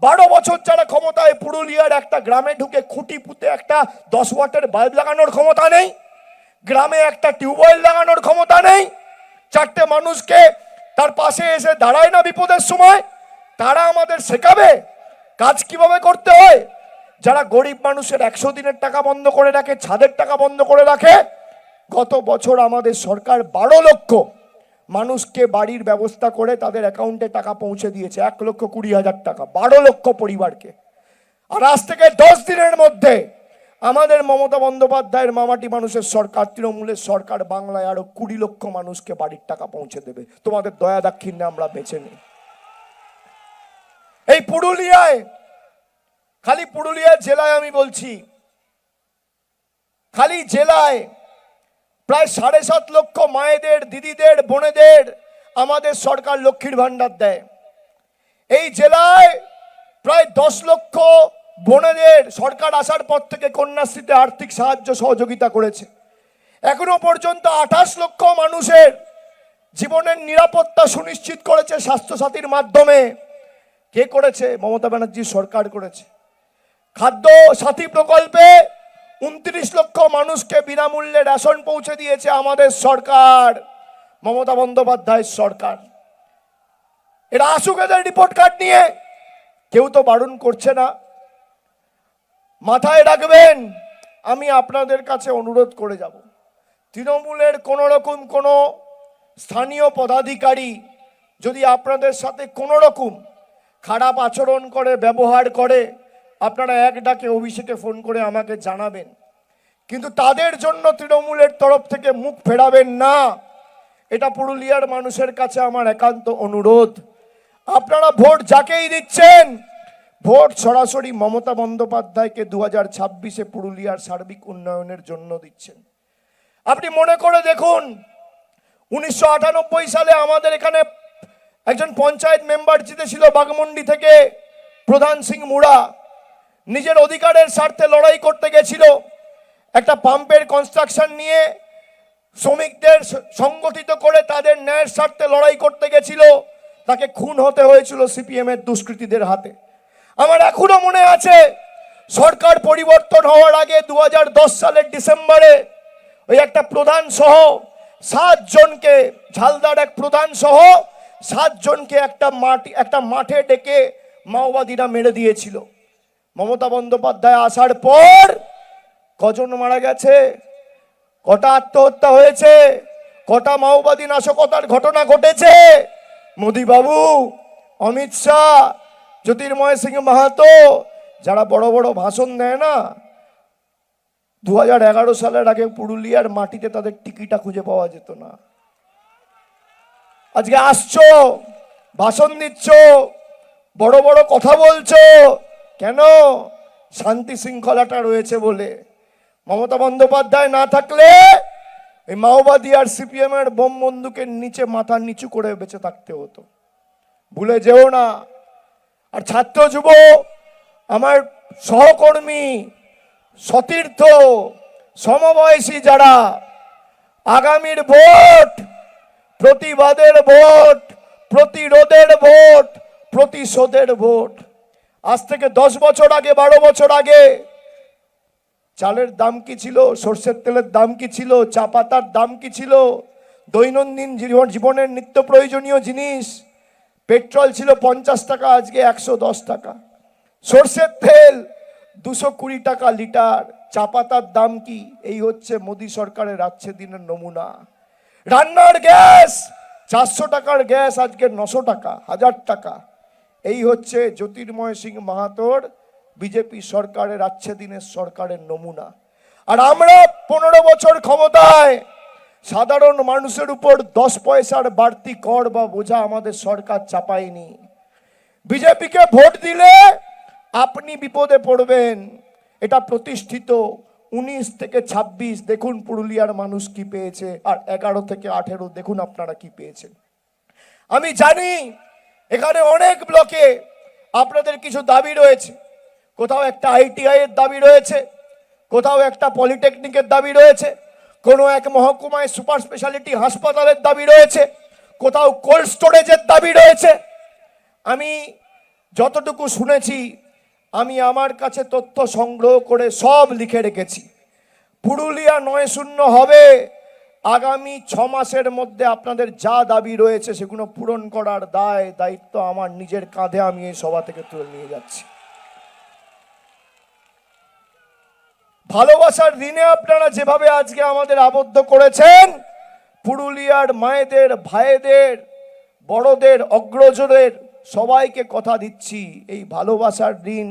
12 বছর যারা ক্ষমতায়, পুরুলিয়ার একটা গ্রামে ঢুকে খুঁটি পুঁতে একটা 10 ওয়াটের বাল্ব লাগানোর ক্ষমতা নেই, গ্রামে একটা টিউবওয়েল লাগানোর ক্ষমতা নেই, 4টে মানুষকে তার পাশে এসে দাঁড়ায় না বিপদের সময়। তারা আমাদের শেখাবে কাজ কিভাবে করতে হয়? যারা গরিব মানুষের 100 দিনের টাকা বন্ধ করে রাখে, ছাদের টাকা বন্ধ করে রাখে। গত বছর আমাদের সরকার 12 লক্ষ মানুষকে বাড়ির ব্যবস্থা করে তাদের অ্যাকাউন্টে টাকা পৌঁছে দিয়েছে, 1,20,000 টাকা 12 লক্ষ পরিবারকে। আর আজ থেকে 10 দিনের মধ্যে আমাদের মমতা বন্দ্যোপাধ্যায়ের মামাটি মানুষের সরকার, তৃণমূলের সরকার, বাংলায় আরো 20 লক্ষ মানুষকে বাড়ির টাকা পৌঁছে দেবে। তোমাদের দয়া দাক্ষিণ্যে আমরা বেঁচে নেই। এই পুরুলিয়ায়, খালি পুরুলিয়া জেলায় আমি বলছি, খালি জেলায় প্রায় 7.5 লক্ষ মায়েদের, দিদিদের, বোনেদের আমাদের সরকার লক্ষ্মীর ভান্ডার দেয়। এই জেলায় প্রায় 10 লক্ষ বোনেদের সরকার আসার পর থেকে কন্যাশ্রীতে আর্থিক সাহায্য সহযোগিতা করেছে। এখনো পর্যন্ত 28 লক্ষ মানুষের জীবনের নিরাপত্তা সুনিশ্চিত করেছে স্বাস্থ্যসাথীর মাধ্যমে। কে করেছে? মমতা ব্যানার্জির সরকার করেছে। খাদ্য সাথী প্রকল্পে 29 লক্ষ মানুষকে বিনামূল্যে রেশন পৌঁছে দিয়েছে আমাদের সরকার, মমতা বন্দ্যোপাধ্যায়ের সরকার। এরা আসুক এদের রিপোর্ট কার্ড নিয়ে, কেউ তো বারণ করছে না। মাথায় রাখবেন, আমি আপনাদের কাছে অনুরোধ করে যাব, তৃণমূলের কোনো রকম কোনো স্থানীয় পদাধিকারী যদি আপনাদের সাথে কোনো রকম খারাপ আচরণ করে, ব্যবহার করে, আপনারা এক ডাকে অভিষেকে ফোন করে আমাকে জানাবেন, কিন্তু তাদের জন্য তৃণমূলের তরফ থেকে মুখ ফেরাবেন না। এটা পুরুলিয়ার মানুষের কাছে আমার একান্ত অনুরোধ। আপনারা ভোট যাকেই দিচ্ছেন, ভোট সরাসরি মমতা বন্দ্যোপাধ্যায়কে 2026-এ পুরুলিয়ার সার্বিক উন্নয়নের জন্য দিচ্ছেন। আপনি মনে করে দেখুন, 1998 সালে আমাদের এখানে একজন পঞ্চায়েত মেম্বার জিতেছিল বাগমুন্ডি থেকে, প্রধান সিং মুড়া। নিজের অধিকারের স্বার্থে লড়াই করতে গেছিল, একটা পাম্পের কনস্ট্রাকশন নিয়ে শ্রমিকদের সংগঠিত করে তাদের ন্যায়ের স্বার্থে লড়াই করতে গেছিল, তাকে খুন হতে হয়েছিল সিপিএম এর দুষ্কৃতীদের হাতে। আমার এখনো মনে আছে, সরকার পরিবর্তন হওয়ার আগে 2010 সালের ডিসেম্বরে ওই একটা প্রধান সহ 7 জনকে, ঝালদার এক প্রধান সহ 7 জনকে একটা মাঠে ডেকে মাওবাদীরা মেরে দিয়েছিল। মমতা বন্দ্যোপাধ্যায় আসার পর কজন মারা গেছে, কটা আত্মহত্যা হয়েছে, কটা মাওবাদী নাশকতার ঘটনা ঘটেছে? মোদী বাবু, অমিত শাহ, জ্যোতির্ময় সিং মাহাতো যারা বড় বড় ভাষণ দেয় না, 2011 সালের আগে পুরুলিয়ার মাটিতে তাদের টিকিটা খুঁজে পাওয়া যেত না। আজকে আসছো, ভাষণ দিচ্ছ, বড় বড় কথা বলছো, কেন? শান্তি শৃঙ্খলাটা রয়েছে বলে। মমতা বন্দ্যোপাধ্যায় না থাকলে এই মাওবাদী আর সিপিএম এর বোম বন্দুকের নিচে মাথা নিচু করে বেঁচে থাকতে হতো, ভুলে যেও না। আর ছাত্র যুব আমার সহকর্মী, সতীর্থ, সমবয়সী যারা, আগামীর ভোট প্রতিবাদের ভোট, প্রতিরোধের ভোট, প্রতিশোধের ভোট। আজ থেকে 10 বছর আগে, 12 বছর আগে চালের দাম কি ছিল, সর্ষের তেলের দাম কি ছিল, চা পাতার দাম কি ছিল, দৈনন্দিন জীবনের নিত্য প্রয়োজনীয় জিনিস পেট্রোল ছিল 50 টাকা, আজকে 110 টাকা। সর্ষের তেল 220 টাকা লিটার। চা পাতার দাম কি? এই হচ্ছে মোদী সরকারের রাজ্যে দিনের নমুনা। রান্নার গ্যাস 400 টাকার গ্যাস আজকে 900 টাকা, 1000 টাকা। এই হচ্ছে জ্যোতির্ময় সিং মাহাতোর বিজেপি সরকারের রাজ্যে দিনের সরকারের নমুনা। আর আমরা 15 বছর ক্ষমতায় সাধারণ মানুষের উপর 10 পয়সার বাড়তি কর বা বোঝা আমাদের সরকার চাপায়নি। বিজেপিকে ভোট দিলে আপনি বিপদে পড়বেন, এটা প্রতিষ্ঠিত। 19 থেকে 26 দেখুন পুরুলিয়ার মানুষ কি পেয়েছে, আর 11 থেকে 18 দেখুন আপনারা কি পেয়েছেন। আমি জানি এখানে অনেক ব্লকে আপনাদের কিছু দাবি রয়েছে, কোথাও একটা আইটিআই এর দাবি রয়েছে, কোথাও একটা পলিটেকনিকের দাবি রয়েছে, কোনো এক মহকুমায় সুপার স্পেশালিটি হাসপাতালের দাবি রয়েছে, কোথাও কোল্ড স্টোরেজের দাবি রয়েছে। আমি যতটুকু শুনেছি আমি আমার কাছে তথ্য সংগ্রহ করে সব লিখে রেখেছি। পুরুলিয়া 9-0 হবে। আগামী 6 মাসের মধ্যে আপনাদের যা দাবি রয়েছে সেগুলো পূরণ করার দায়িত্ব আমার নিজের কাঁধে আমি এই সভা থেকে তুলে নিয়ে যাচ্ছি। ভালোবাসার ঋণে আপনারা যেভাবে আজকে আমাদের আবদ্ধ করেছেন, পুরুলিয়ার মায়েদের, ভাইদের, বড়দের, অগ্রজদের সবাইকে কথা দিচ্ছি, এই ভালোবাসার ঋণ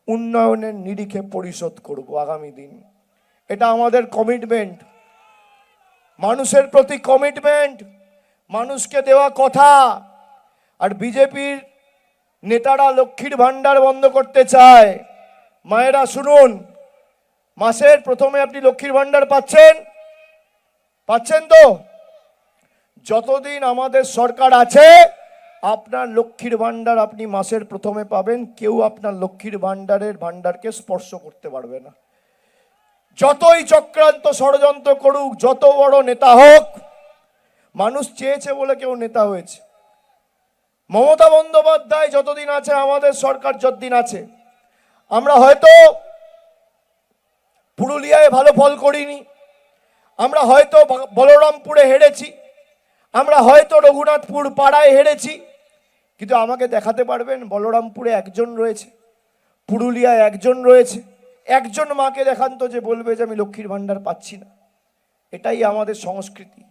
উন্নয়নের নিরিখে পরিশোধ করব আগামী দিন। এটা আমাদের কমিটমেন্ট, মানুষের প্রতি কমিটমেন্ট, মানুষকে দেওয়া কথা। আর বিজেপির নেতারা লক্ষ্মীর ভান্ডার বন্ধ করতে চায়। মায়েরা শুনুন, মাসের প্রথমে আপনি লক্ষ্মীর ভান্ডার পাচ্ছেন তো? যতদিন আমাদের সরকার আছে আপনার লক্ষ্মীর ভান্ডার আপনি মাসের প্রথমে পাবেন। কেউ আপনার লক্ষ্মীর ভান্ডারকে স্পর্শ করতে পারবে না। যতই চক্রান্ত ষড়যন্ত্র করুক, যত বড় নেতা হোক, মানুষ চেয়েছে বলে কেউ নেতা হয়েছে। মমতা বন্দ্যোপাধ্যায় যতদিন আছে, আমাদের সরকার যতদিন আছে, আমরা হয়তো পুরুলিয়ায় ভালো ফল করিনি, আমরা হয়তো বলরামপুরে হেরেছি, আমরা হয়তো রঘুনাথপুর পাড়ায় হেরেছি, কিন্তু আমাকে দেখাতে পারবেন বলরামপুরে একজন রয়েছে, পুরুলিয়ায় একজন রয়েছে? একজন মাকে দেখান তো যে বলবে যে আমি লক্ষ্মীর ভান্ডার পাচ্ছি না। এটাই আমাদের সংস্কৃতি,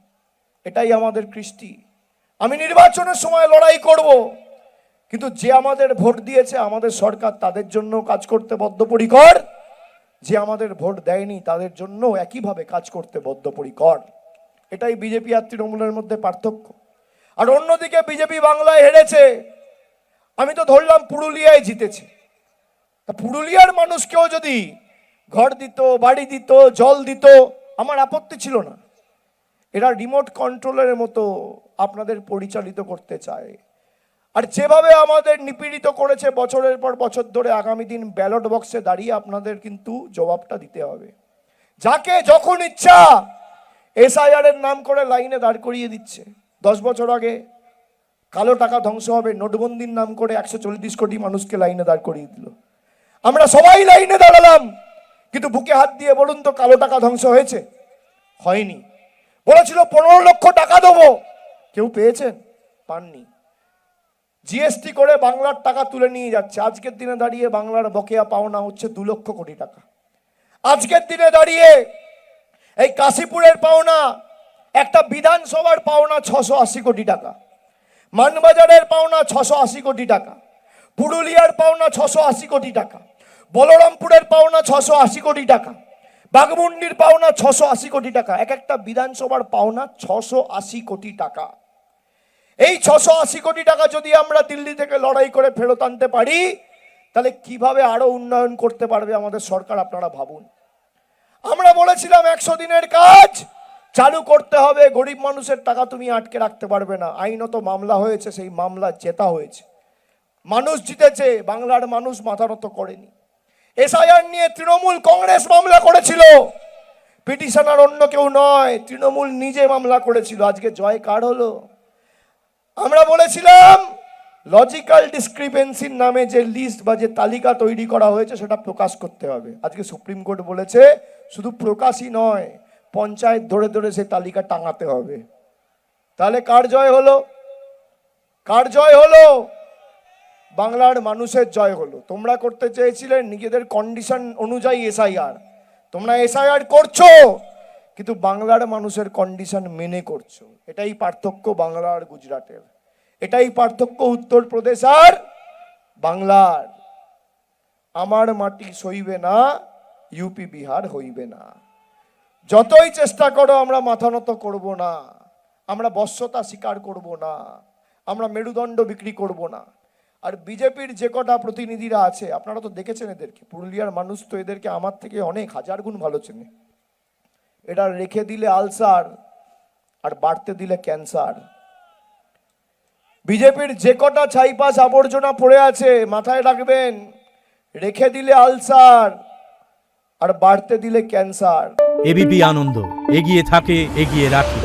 এটাই আমাদের কৃষ্টি। আমি নির্বাচনের সময় লড়াই করব, কিন্তু যে আমাদের ভোট দিয়েছে, আমাদের সরকার, তাদের জন্য কাজ করতে বদ্ধপরিকর। যে আমাদের ভোট দেয়নি তাদের জন্য একইভাবে কাজ করতে বদ্ধপরিকর। এটাই বিজেপি আর তৃণমূলের মধ্যে পার্থক্য। আর অন্যদিকে বিজেপি বাংলায় হেরেছে, আমি তো ধরলাম পুরুলিয়ায় জিতেছে। তা পুরুলিয়ার মানুষকেও যদি ঘর দিত, বাড়ি দিত, জল দিত, আমার আপত্তি ছিল না। এরা রিমোট কন্ট্রোলের মতো আপনাদের পরিচালিত করতে চায়। আর যেভাবে আমাদের নিপীড়িত করেছে বছরের পর বছর ধরে, আগামী দিন ব্যালট বক্সে দাঁড়িয়ে আপনাদের কিন্তু জবাবটা দিতে হবে। যাকে যখন ইচ্ছা SIR এর নাম করে লাইনে দাঁড় করিয়ে দিচ্ছে। 10 বছর আগে কালো টাকা ধ্বংস হবে, নোটবন্দির নাম করে 140 কোটি মানুষকে লাইনে দাঁড় করিয়ে দিল। আমরা সবাই লাইনে দাঁড়ালাম, কিন্তু বুকে হাত দিয়ে বলুন তো কালো টাকা ধ্বংস হয়েছে? হয়নি। বলেছিল 15 লক্ষ টাকা দেবো, কেউ পেয়েছেন? পাননি। GST করে বাংলার টাকা তুলে নিয়ে যাচ্ছে। আজকের দিনে দাঁড়িয়ে বাংলার বকেয়া পাওনা হচ্ছে 2 লক্ষ কোটি টাকা। আজকের দিনে দাঁড়িয়ে এই কাশীপুরের পাওনা, একটা বিধানসভার পাওনা 680 কোটি টাকা, মানবাজারের পাওনা 680 কোটি টাকা, পুরুলিয়ার পাওনা 680 কোটি টাকা, বলরামপুরের পাওনা 680 কোটি টাকা, বাঘমুন্ডির পাওনা 680 কোটি টাকা। এক একটা বিধানসভার পাওনা 680 কোটি টাকা। এই 680 কোটি টাকা যদি আমরা দিল্লি থেকে লড়াই করে ফেরত আনতে পারি, তাহলে কিভাবে আরো উন্নয়ন করতে পারবে আমাদের সরকার, আপনারা ভাবুন। আমরা বলেছিলাম 100 দিনের কাজ চালু করতে হবে, গরিব মানুষের টাকা তুমি আটকে রাখতে পারবে না। আইনত মামলা হয়েছে, সেই মামলা জেতা হয়েছে, মানুষ জিতেছে, বাংলার মানুষ মাথা নত করেনি। SIR নিয়ে তৃণমূল কংগ্রেস মামলা করেছিল, পিটিশনার অন্য কেউ নয়, তৃণমূল নিজে মামলা করেছিল। আজকে জয় কার হলো? আমরা বলেছিলাম লজিক্যাল ডিসক্রিপেন্সির নামে যে লিস্ট বা যে তালিকা তৈরি করা হয়েছে সেটা প্রকাশ করতে হবে। আজকে সুপ্রিম কোর্ট বলেছে শুধু প্রকাশই নয়, পঞ্চায়েত ধরে ধরে সেই তালিকা টাঙাতে হবে। তাহলে কার জয় হলো? কার জয় হলো? বাংলার মানুষের জয় হলো। তোমরা করতে চেয়েছিলে নিজেদের কন্ডিশন অনুযায়ী SIR, তোমরা SIR করছো, কিন্তু বাংলার মানুষের কন্ডিশন মেনে করছো। এটাই পার্থক্য বাংলা আর গুজরাটের, এটাই পার্থক্য উত্তরপ্রদেশ আর বাংলার। আমার মাটি সইবে না, UP বিহার হইবে না। যতই চেষ্টা করো আমরা মাথা নত করব না, আমরা বশ্যতা স্বীকার করব না, আমরা মেরুদণ্ড বিক্রি করব না। আর বিজেপির যে কটা প্রতিনিধিরা আছে, আপনারা তো দেখেছেন এদেরকে, পুরুলিয়ার মানুষ তো এদেরকে আমার থেকে অনেক হাজার গুণ ভালো চেনে। এটা রেখে দিলে আলসার আর বাড়তে দিলে ক্যান্সার। বিজেপির যে কটা ছাইপাশ আবর্জনা পড়ে আছে মাথায় রাখবেন, রেখে দিলে আলসার আর বাড়তে দিলে ক্যান্সার। ABP আনন্দ, এগিয়ে থাকে, এগিয়ে রাখে।